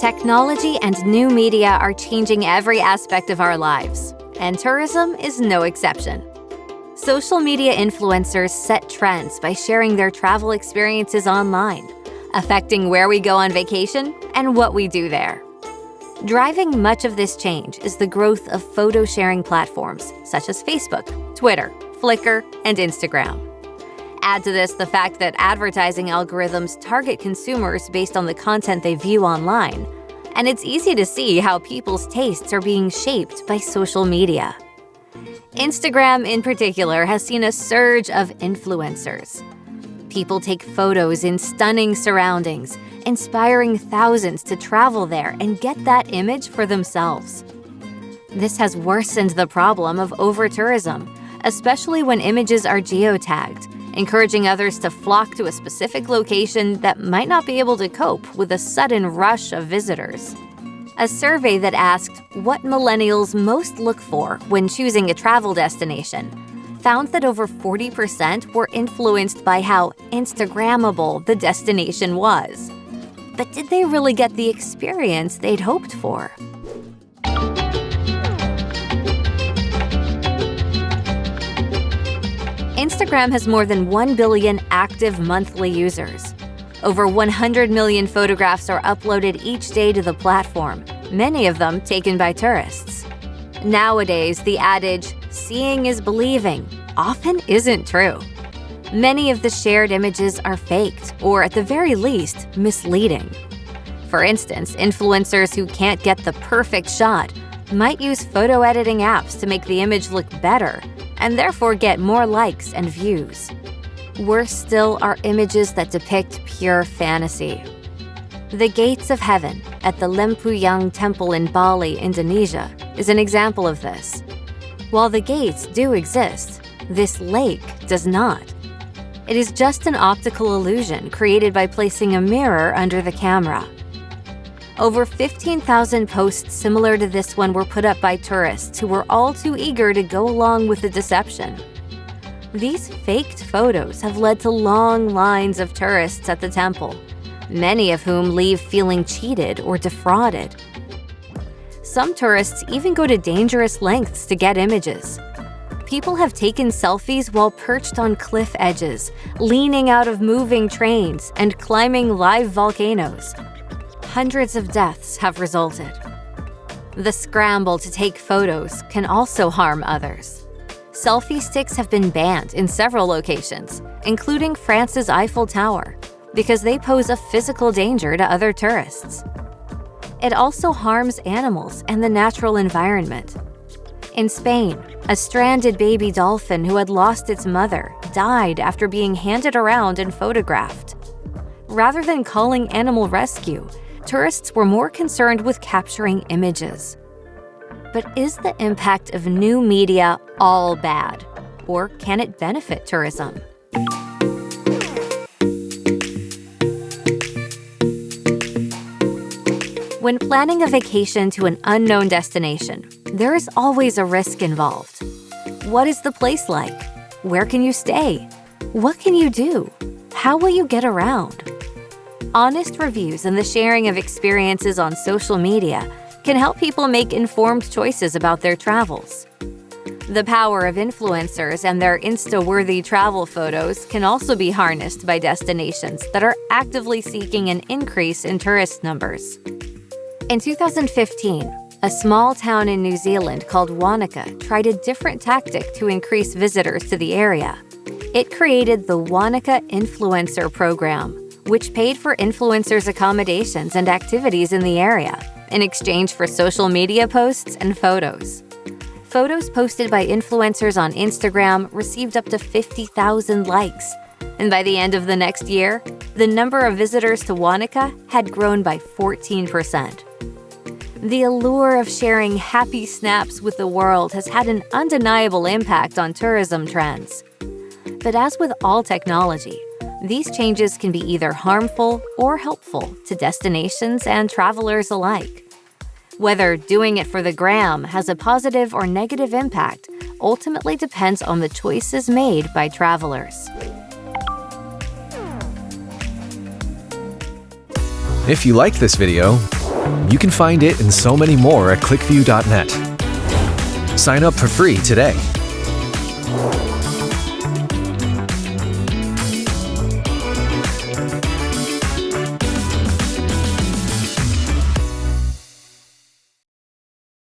Technology and new media are changing every aspect of our lives, and tourism is no exception. Social media influencers set trends by sharing their travel experiences online, affecting where we go on vacation and what we do there. Driving much of this change is the growth of photo-sharing platforms such as Facebook, Twitter, Flickr, and Instagram. Add to this the fact that advertising algorithms target consumers based on the content they view online, and it's easy to see how people's tastes are being shaped by social media. Instagram, in particular, has seen a surge of influencers. People take photos in stunning surroundings, inspiring thousands to travel there and get that image for themselves. This has worsened the problem of over-tourism, especially when images are geotagged, encouraging others to flock to a specific location that might not be able to cope with a sudden rush of visitors. A survey that asked what millennials most look for when choosing a travel destination found that over 40% were influenced by how Instagrammable the destination was. But did they really get the experience they'd hoped for? Instagram has more than 1 billion active monthly users. Over 100 million photographs are uploaded each day to the platform, many of them taken by tourists. Nowadays, the adage, "seeing is believing," often isn't true. Many of the shared images are faked, or at the very least, misleading. For instance, influencers who can't get the perfect shot might use photo editing apps to make the image look better, and therefore get more likes and views. Worse still are images that depict pure fantasy. The Gates of Heaven at the Lempuyang Temple in Bali, Indonesia, is an example of this. While the gates do exist, this lake does not. It is just an optical illusion created by placing a mirror under the camera. Over 15,000 posts similar to this one were put up by tourists who were all too eager to go along with the deception. These faked photos have led to long lines of tourists at the temple, many of whom leave feeling cheated or defrauded. Some tourists even go to dangerous lengths to get images. People have taken selfies while perched on cliff edges, leaning out of moving trains, and climbing live volcanoes. Hundreds of deaths have resulted. The scramble to take photos can also harm others. Selfie sticks have been banned in several locations, including France's Eiffel Tower, because they pose a physical danger to other tourists. It also harms animals and the natural environment. In Spain, a stranded baby dolphin who had lost its mother died after being handed around and photographed. Rather than calling animal rescue, tourists were more concerned with capturing images. But is the impact of new media all bad? Or can it benefit tourism? When planning a vacation to an unknown destination, there is always a risk involved. What is the place like? Where can you stay? What can you do? How will you get around? Honest reviews and the sharing of experiences on social media can help people make informed choices about their travels. The power of influencers and their Insta-worthy travel photos can also be harnessed by destinations that are actively seeking an increase in tourist numbers. In 2015, a small town in New Zealand called Wanaka tried a different tactic to increase visitors to the area. It created the Wanaka Influencer Program, which paid for influencers' accommodations and activities in the area in exchange for social media posts and photos. Photos posted by influencers on Instagram received up to 50,000 likes, and by the end of the next year, the number of visitors to Wanaka had grown by 14%. The allure of sharing happy snaps with the world has had an undeniable impact on tourism trends. But as with all technology, these changes can be either harmful or helpful to destinations and travelers alike. Whether doing it for the gram has a positive or negative impact ultimately depends on the choices made by travelers. If you liked this video, You can find it and so many more at clickview.net. Sign up for free today.